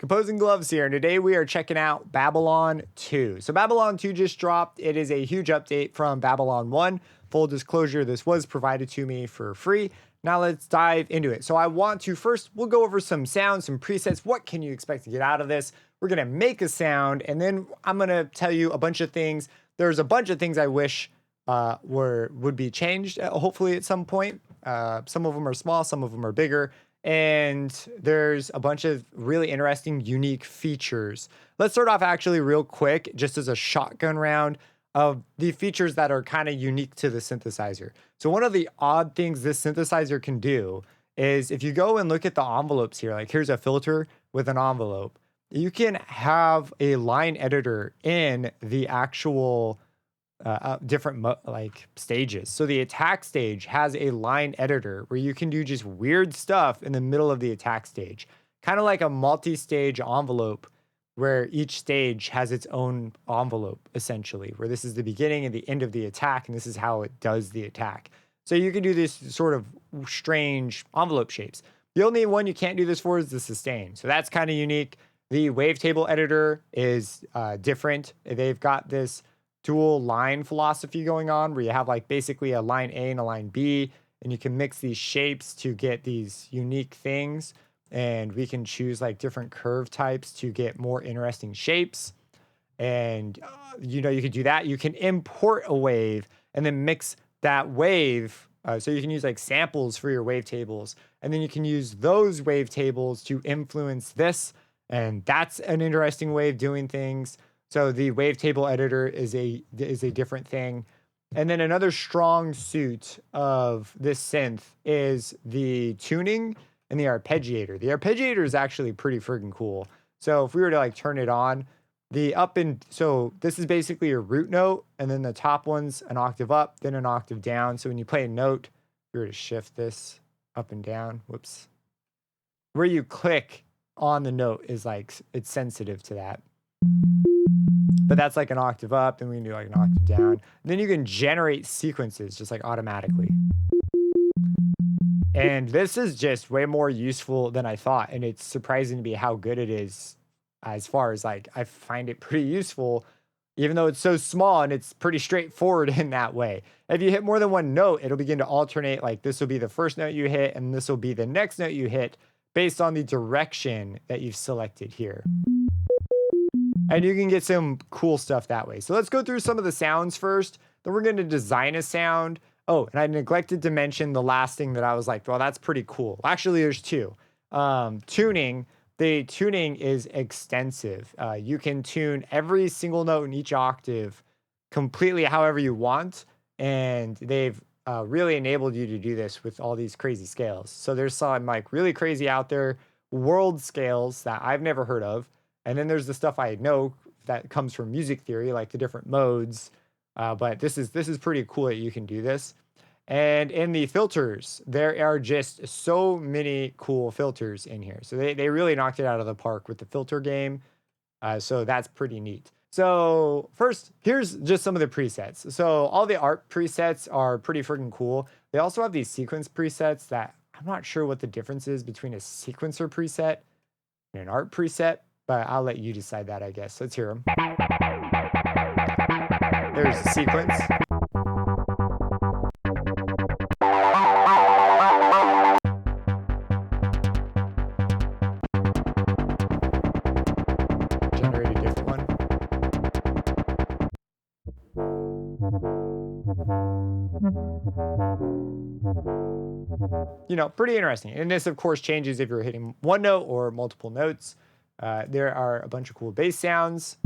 Composing Gloves here, and today we are checking out Babylon 2. So Babylon 2 just dropped. It is a huge update from Babylon 1. Full disclosure, this was provided to me for free. Now let's dive into it. So I want to first, we'll go over some sounds, some presets. What can you expect to get out of this? We're going to make a sound, and then I'm going to tell you a bunch of things. There's a bunch of things I wish would be changed, hopefully at some point. Some of them are small, some of them are bigger. And there's a bunch of really interesting, unique features. Let's start off actually real quick, just as a shotgun round of the features that are kind of unique to the synthesizer. So one of the odd things this synthesizer can do is if you go and look at the envelopes here, like here's a filter with an envelope, you can have a line editor in the actual different stages. So the attack stage has a line editor where you can do just weird stuff in the middle of the attack stage, kind of like a multi-stage envelope where each stage has its own envelope, essentially, where this is the beginning and the end of the attack, and this is how it does the attack. So you can do this sort of strange envelope shapes. The only one you can't do this for is the sustain. So that's kind of unique. The Wavetable Editor is different. They've got this dual line philosophy going on where you have like basically a line A and a line B, and you can mix these shapes to get these unique things. And we can choose like different curve types to get more interesting shapes. And you could do that. You can import a wave and then mix that wave. So you can use like samples for your wavetables, and then you can use those wavetables to influence this. And that's an interesting way of doing things. So the Wavetable Editor is a different thing. And then another strong suit of this synth is the tuning and the arpeggiator. The arpeggiator is actually pretty freaking cool. So if we were to like turn it on, so this is basically your root note, and then the top one's an octave up, then an octave down. So when you play a note, if we were to shift this up and down, whoops, where you click on the note is like, it's sensitive to that. But that's like an octave up, then we can do like an octave down. And then you can generate sequences just like automatically. And this is just way more useful than I thought. And it's surprising to me how good it is as far as like, I find it pretty useful, even though it's so small and it's pretty straightforward in that way. If you hit more than one note, it'll begin to alternate. Like this will be the first note you hit, and this will be the next note you hit based on the direction that you've selected here. And you can get some cool stuff that way. So let's go through some of the sounds first. Then we're going to design a sound. Oh, and I neglected to mention the last thing that I was like, well, that's pretty cool. Actually, there's two. Tuning. The tuning is extensive. You can tune every single note in each octave completely however you want. And they've really enabled you to do this with all these crazy scales. So there's some like really crazy out there world scales that I've never heard of. And then there's the stuff I know that comes from music theory, like the different modes. But this is pretty cool that you can do this. And in the filters, there are just so many cool filters in here. So they really knocked it out of the park with the filter game. So that's pretty neat. So first, here's just some of the presets. So all the art presets are pretty freaking cool. They also have these sequence presets that I'm not sure what the difference is between a sequencer preset and an art preset. But I'll let you decide that, I guess. Let's hear them. There's a sequence. Generate a different one. Pretty interesting. And this, of course, changes if you're hitting one note or multiple notes. There are a bunch of cool bass sounds.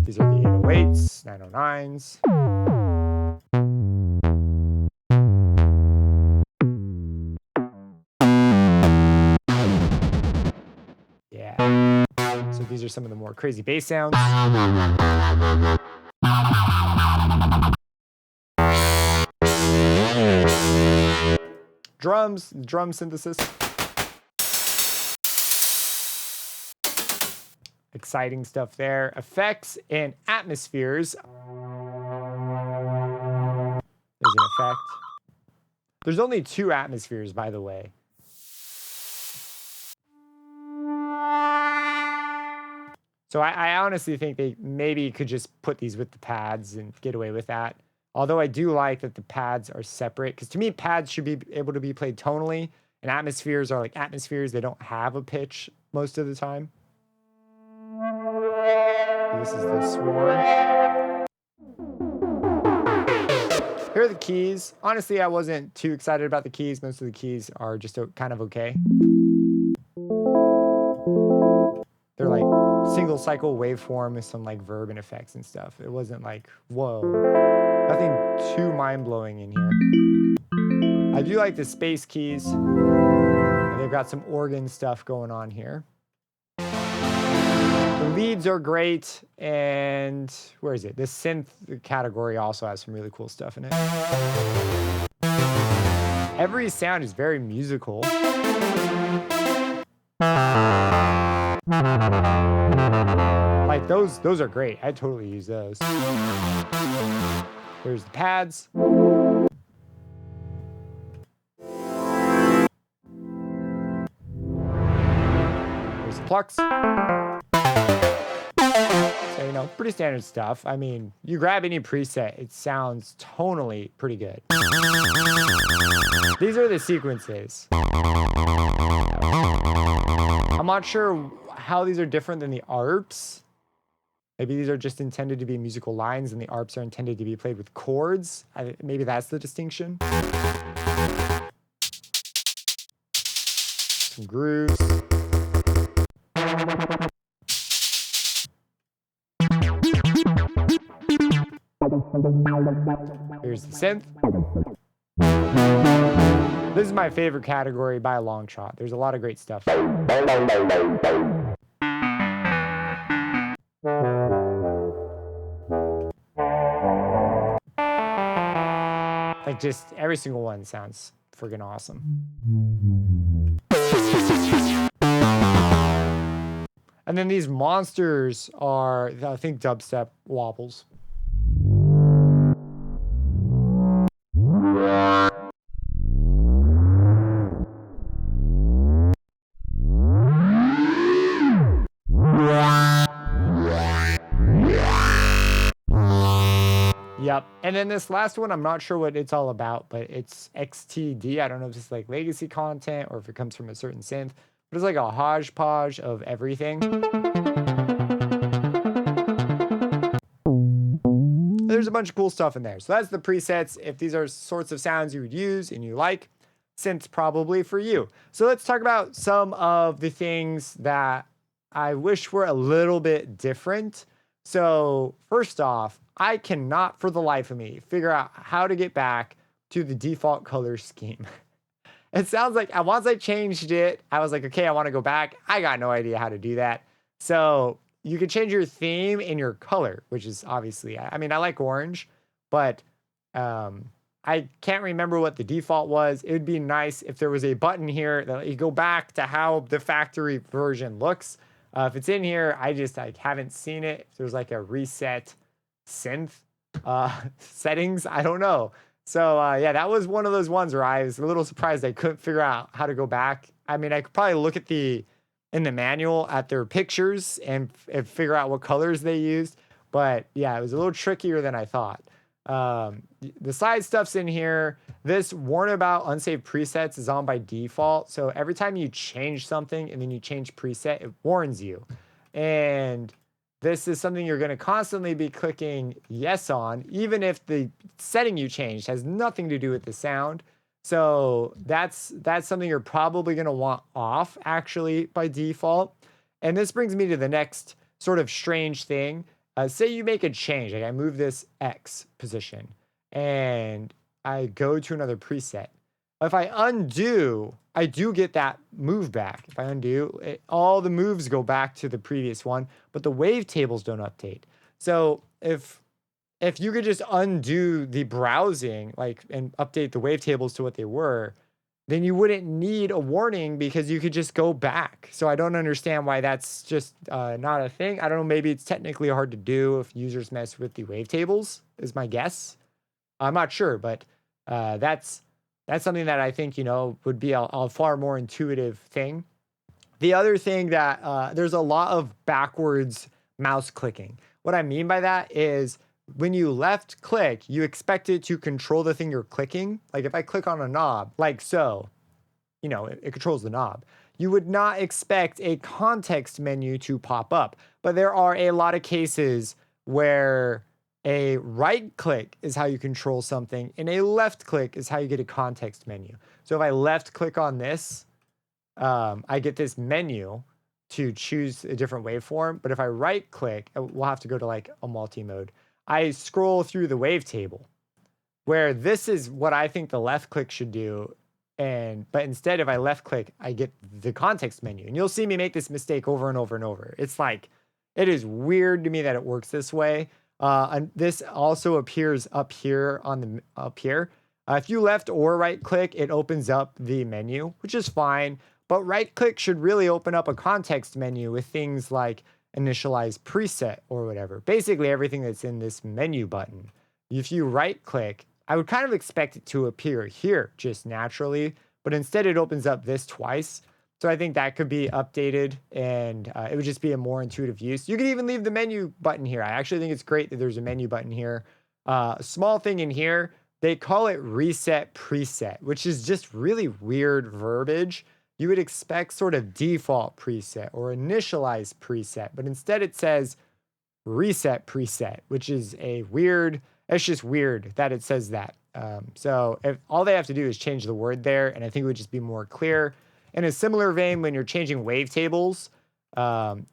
These are the 808s, 909s. Yeah. So these are some of the more crazy bass sounds. Drums, drum synthesis. Exciting stuff there. Effects and atmospheres. There's an effect. There's only 2 atmospheres, by the way. So I honestly think they maybe could just put these with the pads and get away with that. Although I do like that the pads are separate, because to me, pads should be able to be played tonally, and atmospheres are like atmospheres. They don't have a pitch most of the time. This is the swarm. Here are the keys. Honestly, I wasn't too excited about the keys. Most of the keys are just kind of okay. They're like single cycle waveform with some like verb and effects and stuff. It wasn't like, whoa, nothing too mind-blowing in here. I do like the space keys. And they've got some organ stuff going on here. The leads are great, and where is it? The synth category also has some really cool stuff in it. Every sound is very musical. Like those are great. I totally use those. There's the pads. There's the plucks. So, you know, pretty standard stuff. I mean, you grab any preset, it sounds tonally pretty good. These are the sequences. I'm not sure how these are different than the arps. Maybe these are just intended to be musical lines and the arps are intended to be played with chords. Maybe that's the distinction. Some grooves. Here's the synth. This is my favorite category by a long shot. There's a lot of great stuff. Like just every single one sounds friggin' awesome. And then these monsters are, I think, dubstep wobbles. Yep. And then this last one, I'm not sure what it's all about, but it's XTD. I don't know if it's like legacy content or if it comes from a certain synth, but it's like a hodgepodge of everything. There's a bunch of cool stuff in there. So that's the presets. If these are sorts of sounds you would use and you like, synth's probably for you. So let's talk about some of the things that I wish were a little bit different. So first off, I cannot for the life of me figure out how to get back to the default color scheme. It sounds like once I changed it, I was like, okay, I want to go back. I got no idea how to do that. So you can change your theme and your color, which is obviously, I mean, I like orange, but I can't remember what the default was. It would be nice if there was a button here that you go back to how the factory version looks. If it's in here, I just haven't seen it. If there's like a reset synth settings, I don't know. So yeah, that was one of those ones where I was a little surprised I couldn't figure out how to go back. I mean, I could probably look at in the manual at their pictures and figure out what colors they used. But yeah, it was a little trickier than I thought. The side stuff's in here. This warn about unsaved presets is on by default. So every time you change something and then you change preset, it warns you. And this is something you're going to constantly be clicking yes on, even if the setting you changed has nothing to do with the sound. So that's something you're probably going to want off actually by default. And this brings me to the next sort of strange thing. Say you make a change, like I move this X position and I go to another preset. If I undo, I do get that move back. If I undo, all the moves go back to the previous one, but the wavetables don't update. So if you could just undo the browsing, and update the wavetables to what they were, then you wouldn't need a warning because you could just go back. So I don't understand why that's just not a thing. I don't know, maybe it's technically hard to do if users mess with the wavetables, is my guess. I'm not sure, but that's something that I think, would be a far more intuitive thing. The other thing that there's a lot of backwards mouse clicking. What I mean by that is when you left click, you expect it to control the thing you're clicking. Like if I click on a knob, like so, you know, it controls the knob. You would not expect a context menu to pop up, but there are a lot of cases where a right click is how you control something and a left click is how you get a context menu. So if I left click on this, I get this menu to choose a different waveform. But if I right click, we'll have to go to like a multi-mode. I scroll through the wavetable where this is what I think the left click should do. But instead, if I left click, I get the context menu. And you'll see me make this mistake over and over and over. It's like, it is weird to me that it works this way. And this also appears up here up here. If you left or right click, it opens up the menu, which is fine. But right click should really open up a context menu with things like initialize preset or whatever. Basically everything that's in this menu button. If you right click, I would kind of expect it to appear here just naturally, but instead it opens up this twice. So I think that could be updated and it would just be a more intuitive use. You could even leave the menu button here. I actually think it's great that there's a menu button here. A small thing in here, they call it reset preset, which is just really weird verbiage. You would expect sort of default preset or initialize preset, but instead it says reset preset, which is it's just weird that it says that. So if all they have to do is change the word there, and I think it would just be more clear. In a similar vein, when you're changing wavetables,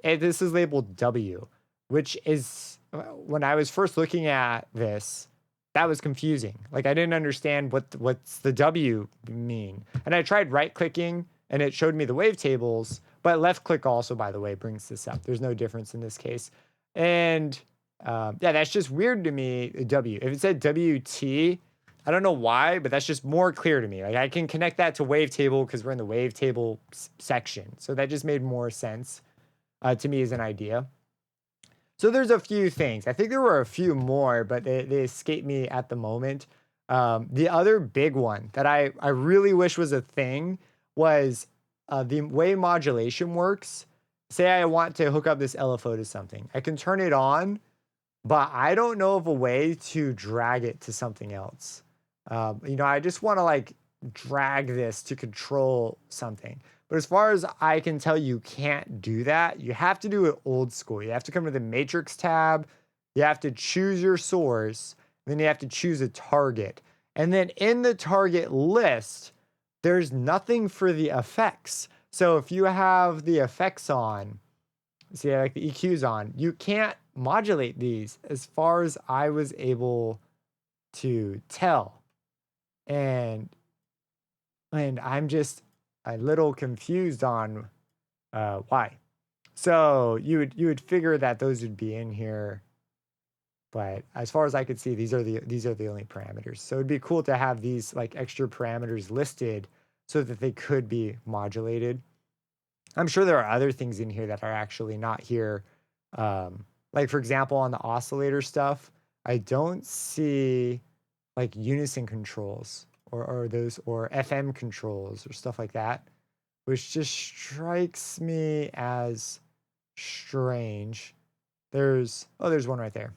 this is labeled W, which is, when I was first looking at this, that was confusing. Like I didn't understand what's the W mean. And I tried right clicking and it showed me the wavetables, but left click also, by the way, brings this up. There's no difference in this case. And yeah, that's just weird to me, W. If it said WT, I don't know why, but that's just more clear to me. Like I can connect that to wavetable because we're in the wavetable section. So that just made more sense to me as an idea. So there's a few things. I think there were a few more, but they escape me at the moment. The other big one that I really wish was a thing was the way modulation works. Say I want to hook up this LFO to something. I can turn it on, but I don't know of a way to drag it to something else. You know, I just want to like drag this to control something. But as far as I can tell, you can't do that. You have to do it old school. You have to come to the matrix tab. You have to choose your source. Then you have to choose a target. And then in the target list, there's nothing for the effects. So if you have the effects on, see like the EQs on, you can't modulate these as far as I was able to tell. And I'm just a little confused on why. So you would figure that those would be in here, but as far as I could see, these are the only parameters. So it'd be cool to have these like extra parameters listed so that they could be modulated. I'm sure there are other things in here that are actually not here. Like for example, on the oscillator stuff, I don't see like unison controls or FM controls or stuff like that, which just strikes me as strange. There's one right there.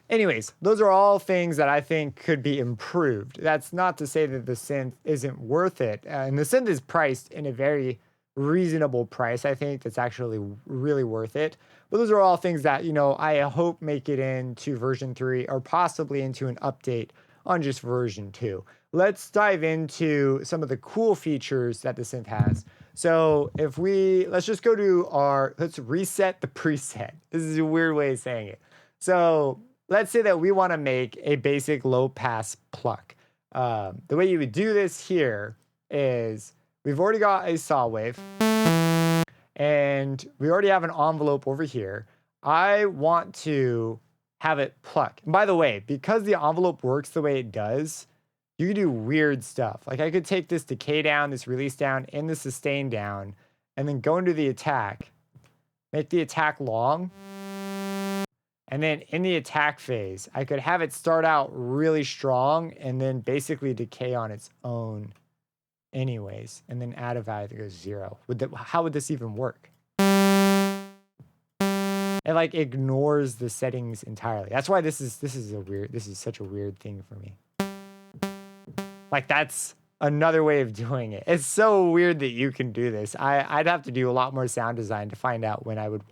Anyways, those are all things that I think could be improved. That's not to say that the synth isn't worth it. And the synth is priced in a very reasonable price. I think that's actually really worth it. But those are all things that, you know, I hope make it into version 3 or possibly into an update on just version 2. Let's dive into some of the cool features that the synth has. So let's just go to let's reset the preset. This is a weird way of saying it. So let's say that we want to make a basic low pass pluck. The way you would do this here is we've already got a saw wave and we already have an envelope over here. I want to have it pluck. And by the way, because the envelope works the way it does, you can do weird stuff. Like I could take this decay down, this release down, and the sustain down, and then go into the attack, make the attack long. And then in the attack phase, I could have it start out really strong and then basically decay on its own anyways, and then add a value that goes 0. How would this even work? It like ignores the settings entirely. That's why this is such a weird thing for me. Like that's another way of doing it. It's so weird that you can do this. I'd have to do a lot more sound design to find out when I would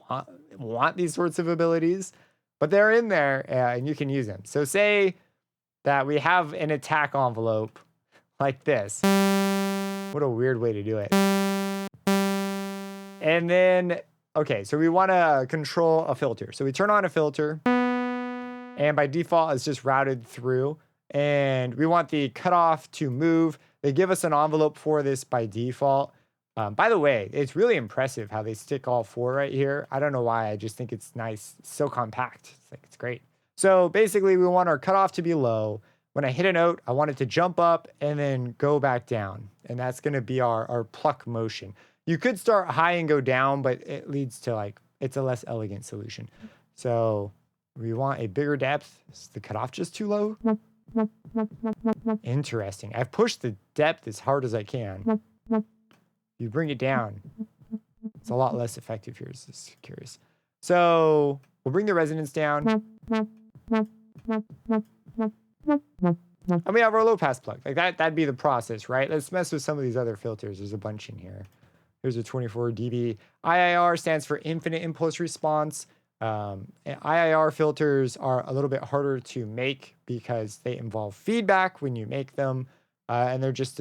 want these sorts of abilities, but they're in there and you can use them. So say that we have an attack envelope like this. What a weird way to do it. And then, okay, so we want to control a filter. So we turn on a filter, and by default, it's just routed through. And we want the cutoff to move. They give us an envelope for this by default. By the way, it's really impressive how they stick all 4 right here. I don't know why. I just think it's nice. It's so compact. It's great. So basically, we want our cutoff to be low. When I hit a note, I want it to jump up and then go back down. And that's going to be our pluck motion. You could start high and go down, but it leads to it's a less elegant solution. So we want a bigger depth. Is the cutoff just too low? Interesting. I've pushed the depth as hard as I can. You bring it down. It's a lot less effective here. Just curious. So we'll bring the resonance down. And we have our low pass plug. Like that'd be the process, right? Let's mess with some of these other filters. There's a bunch in here. Here's a 24 dB. IIR stands for infinite impulse response. IIR filters are a little bit harder to make because they involve feedback when you make them. And they're just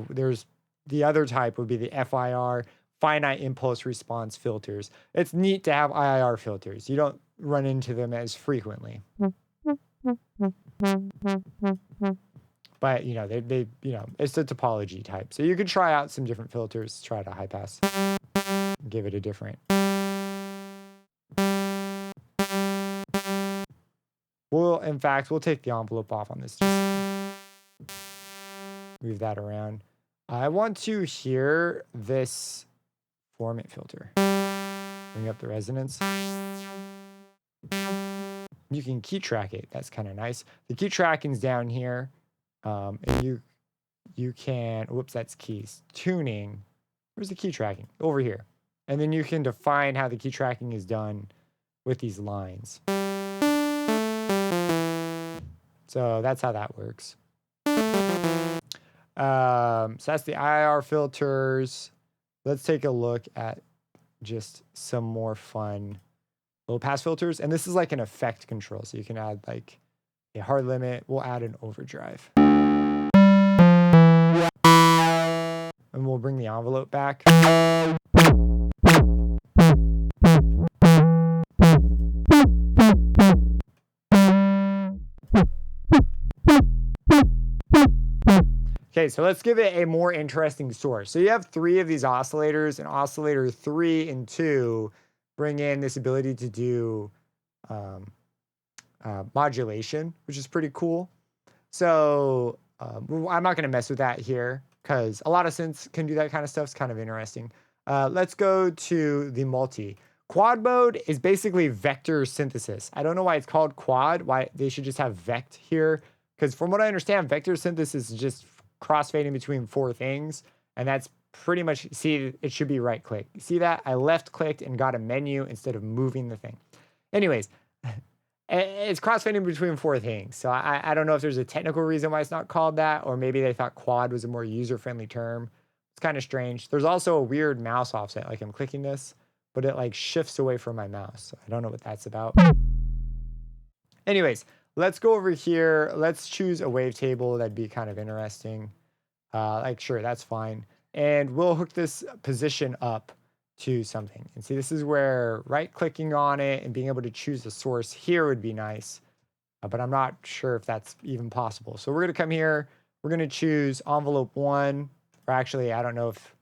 there's the other type would be the FIR, finite impulse response filters. It's neat to have IIR filters. You don't run into them as frequently. But, they it's a topology type. So you could try out some different filters, try out a high pass, give it a different. In fact, we'll take the envelope off on this. Just move that around. I want to hear this formant filter. Bring up the resonance. You can key track it. That's kind of nice. The key tracking's down here. And you can, whoops, that's keys. Tuning. Where's the key tracking? Over here. And then you can define how the key tracking is done with these lines. So that's how that works. So that's the IR filters. Let's take a look at just some more fun low pass filters. And this is like an effect control. So you can add like a hard limit. We'll add an overdrive. And we'll bring the envelope back. Okay, so let's give it a more interesting source. So you have 3 of these oscillators, and oscillator 3 and 2 bring in this ability to do modulation, which is pretty cool. So I'm not going to mess with that here because a lot of synths can do that kind of stuff. It's kind of interesting. Let's go to the multi. Quad mode is basically vector synthesis. I don't know why it's called quad, why they should just have vect here. Because from what I understand, vector synthesis is just crossfading between 4 things. And that's pretty much, see, it should be right click. See that? I left clicked and got a menu instead of moving the thing. Anyways, it's crossfading between 4 things. So I don't know if there's a technical reason why it's not called that, or maybe they thought quad was a more user-friendly term. It's kind of strange. There's also a weird mouse offset. Like I'm clicking this, but it like shifts away from my mouse. So I don't know what that's about. Anyways, let's go over here. Let's choose a wavetable. That'd be kind of interesting. Sure, that's fine. And we'll hook this position up to something. And see, this is where right-clicking on it and being able to choose a source here would be nice. But I'm not sure if that's even possible. So we're going to come here. We're going to choose envelope 1. Or actually, I don't know if...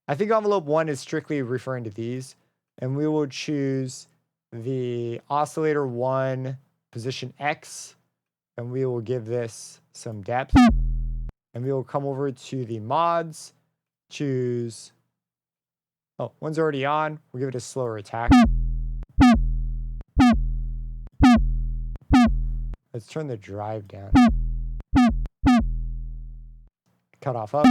I think envelope 1 is strictly referring to these. And we will choose the oscillator 1 position X. And we will give this some depth. And we will come over to the mods. Choose... Oh, one's already on. We'll give it a slower attack. Let's turn the drive down. Cut off up.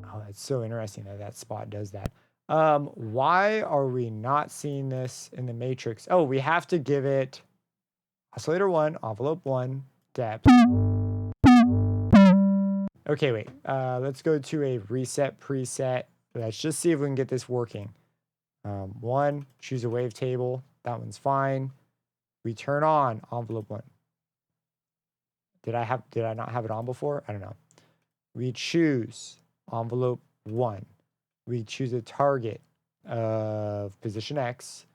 Oh, It's so interesting that that spot does that. Why are we not seeing this in the matrix? Oh, we have to give it oscillator 1, envelope 1, depth. Okay, wait. Let's go to a reset preset. Let's just see if we can get this working. 1, choose a wavetable. That one's fine. We turn on envelope 1. Did I not have it on before? I don't know. We choose envelope 1. We choose a target of position X.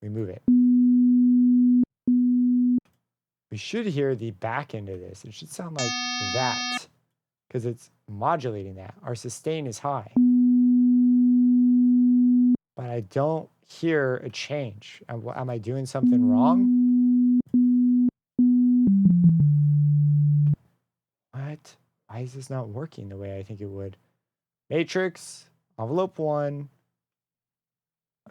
We move it. We should hear the back end of this. It should sound like that because it's modulating that. Our sustain is high. But I don't hear a change. Am I doing something wrong? What? Why is this not working the way I think it would? Matrix, envelope 1.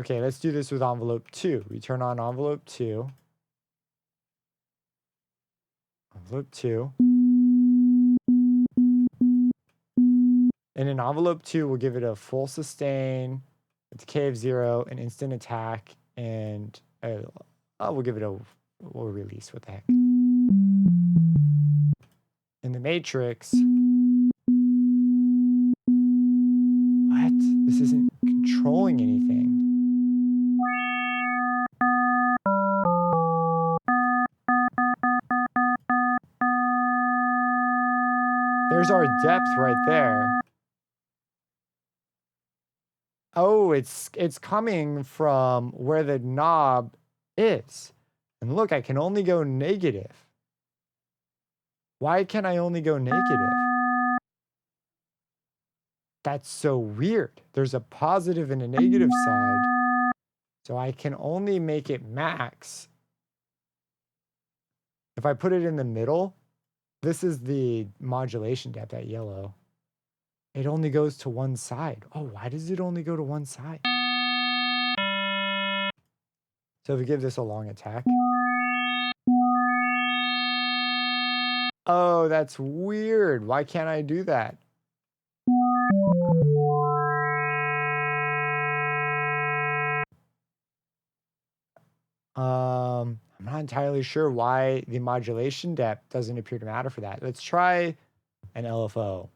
Okay, let's do this with envelope 2. We turn on envelope 2. Envelope 2. And in envelope 2, we'll give it a full sustain, a decay of 0, an instant attack, and we'll give it we'll release. What the heck? In the matrix. What? This isn't controlling anything. There's our depth right there. Oh, it's coming from where the knob is. And look, I can only go negative. Why can I only go negative? That's so weird. There's a positive and a negative side. So I can only make it max. If I put it in the middle, this is the modulation depth at yellow. It only goes to one side. Oh, why does it only go to one side? So if we give this a long attack. Oh, that's weird. Why can't I do that? I'm not entirely sure why the modulation depth doesn't appear to matter for that. Let's try an LFO.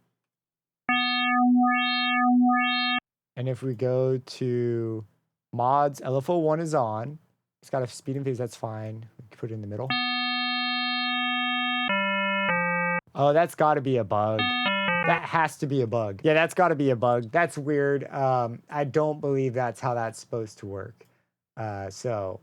And if we go to mods, LFO 1 is on. It's got a speed and phase, that's fine. We can put it in the middle. Oh, that's got to be a bug. That has to be a bug. Yeah, that's got to be a bug. That's weird. I don't believe that's how that's supposed to work. So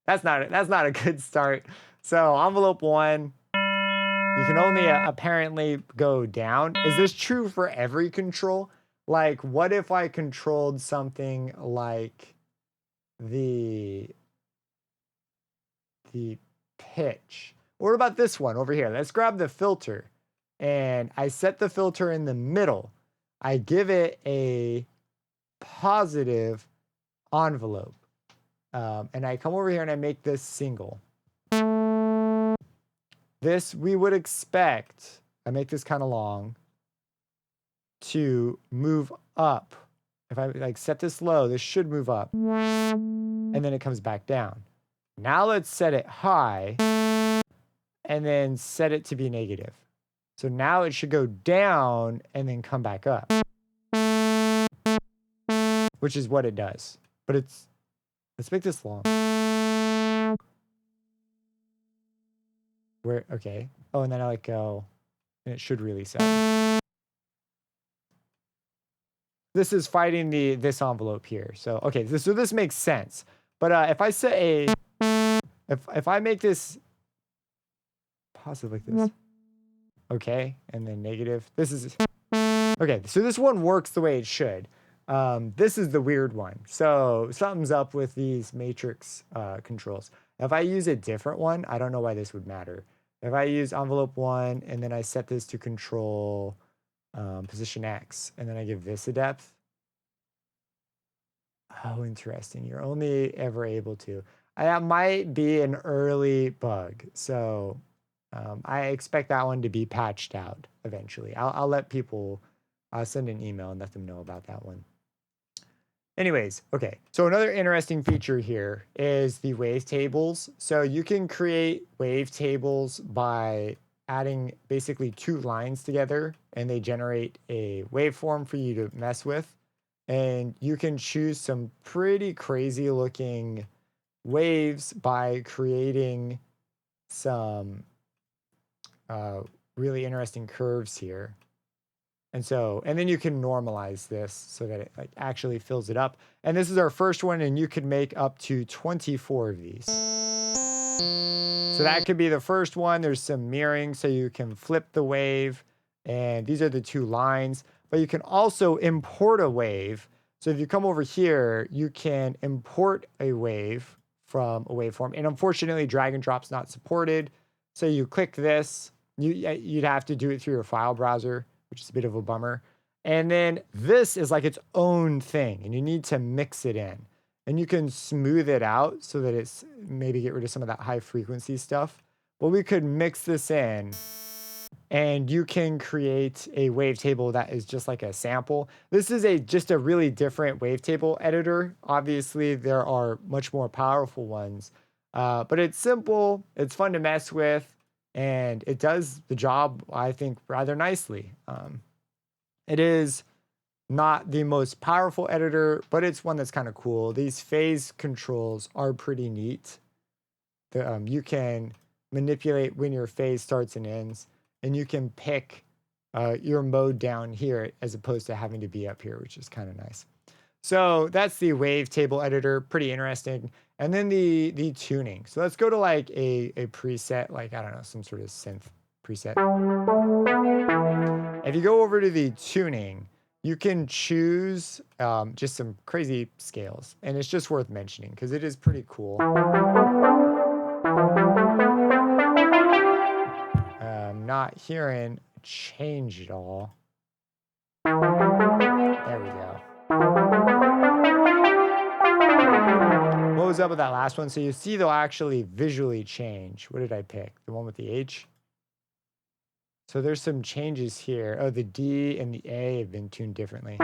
that's not a good start. So envelope 1, you can only apparently go down. Is this true for every control? Like, what if I controlled something like the pitch? What about this one over here? Let's grab the filter. And I set the filter in the middle. I give it a positive envelope. And I come over here and I make this single. This we would expect, I make this kind of long, to move up. If I like set this low, this should move up. And then it comes back down. Now let's set it high and then set it to be negative. So now it should go down and then come back up, which is what it does. But let's make this long. Okay. Oh, and then I let go and it should release up. This is fighting this envelope here. So, okay, so this makes sense. But if I set if I make this positive like this, okay, and then negative, this is, okay, so this one works the way it should. This is the weird one. So something's up with these matrix controls. If I use a different one, I don't know why this would matter. If I use envelope 1 and then I set this to control position X and then I give this a depth. Oh, interesting. You're only ever able to. That might be an early bug. So I expect that one to be patched out eventually. I'll let people I'll send an email and let them know about that one. Anyways, okay. So another interesting feature here is the wavetables. So you can create wavetables by adding basically two lines together, and they generate a waveform for you to mess with. And you can choose some pretty crazy looking waves by creating some really interesting curves here. And then you can normalize this so that it like actually fills it up. And this is our first one, and you could make up to 24 of these. So that could be the first one. There's some mirroring, so you can flip the wave, and these are the two lines. But you can also import a wave. So if you come over here, you can import a wave from a waveform. And unfortunately, drag and drop's not supported. So you click this. You'd have to do it through your file browser, which is a bit of a bummer. And then this is like its own thing, and you need to mix it in. And you can smooth it out so that it's maybe get rid of some of that high frequency stuff. But we could mix this in, and you can create a wavetable that is just like a sample. This is just a really different wavetable editor. Obviously, there are much more powerful ones, but it's simple, it's fun to mess with, and it does the job, I think, rather nicely. It is not the most powerful editor, but it's one that's kind of cool. These phase controls are pretty neat. You can manipulate when your phase starts and ends, and you can pick your mode down here as opposed to having to be up here, which is kind of nice. So that's the wavetable editor, pretty interesting. And then the tuning. So let's go to like a preset, like, I don't know, some sort of synth preset. If you go over to the tuning, you can choose just some crazy scales, and it's just worth mentioning because it is pretty cool. I'm not hearing change at all. There we go. What was up with that last one? So you see they'll actually visually change. What did I pick? The one with the H? So there's some changes here. Oh, the D and the A have been tuned differently.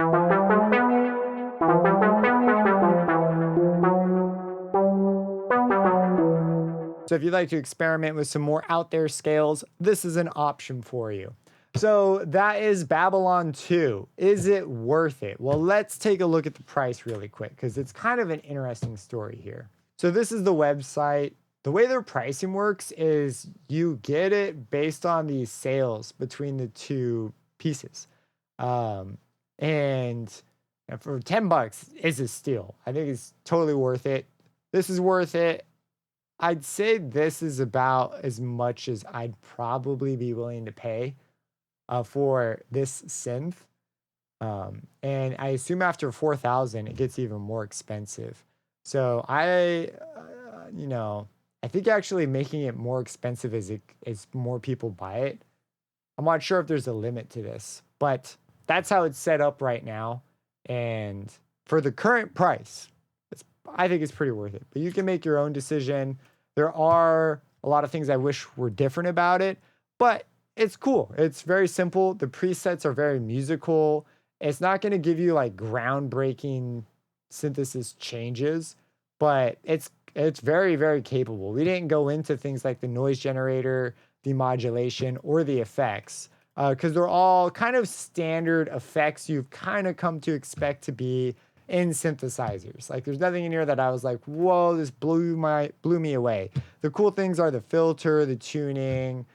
So if you'd like to experiment with some more out there scales, this is an option for you. So that is Babylon 2. Is it worth it? Well, let's take a look at the price really quick because it's kind of an interesting story here. So this is the website. The way their pricing works is you get it based on the sales between the two pieces. And for $10, it's a steal. I think it's totally worth it. This is worth it. I'd say this is about as much as I'd probably be willing to pay for this synth. And I assume after 4,000, it gets even more expensive. So I think actually making it more expensive as more people buy it. I'm not sure if there's a limit to this, but that's how it's set up right now. And for the current price, I think it's pretty worth it. But you can make your own decision. There are a lot of things I wish were different about it, but it's cool. It's very simple. The presets are very musical. It's not going to give you like groundbreaking synthesis changes, but it's very, very capable. We didn't go into things like the noise generator, the modulation, or the effects, because they're all kind of standard effects you've kind of come to expect to be in synthesizers. Like there's nothing in here that I was like, whoa, this blew me away. The cool things are the filter, the tuning,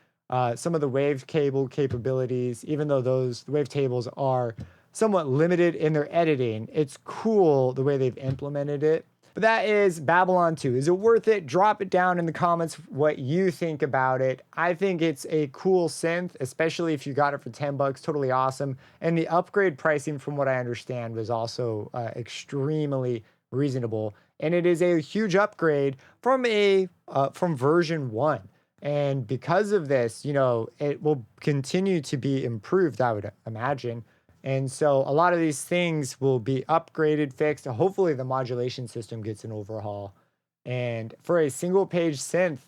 some of the wavetable capabilities. Even though the wavetables are somewhat limited in their editing, it's cool the way they've implemented it. But that is Babylon 2. Is it worth it? Drop it down in the comments what you think about it. I think it's a cool synth, especially if you got it for $10. Totally awesome. And the upgrade pricing, from what I understand, was also extremely reasonable. And it is a huge upgrade from version 1. And because of this, it will continue to be improved, I would imagine. And so a lot of these things will be upgraded, fixed. Hopefully the modulation system gets an overhaul. And for a single page synth,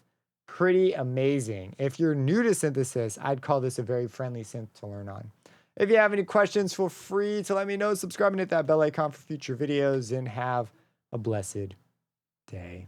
pretty amazing. If you're new to synthesis, I'd call this a very friendly synth to learn on. If you have any questions, feel free to let me know. Subscribe and hit that bell icon for future videos, and have a blessed day.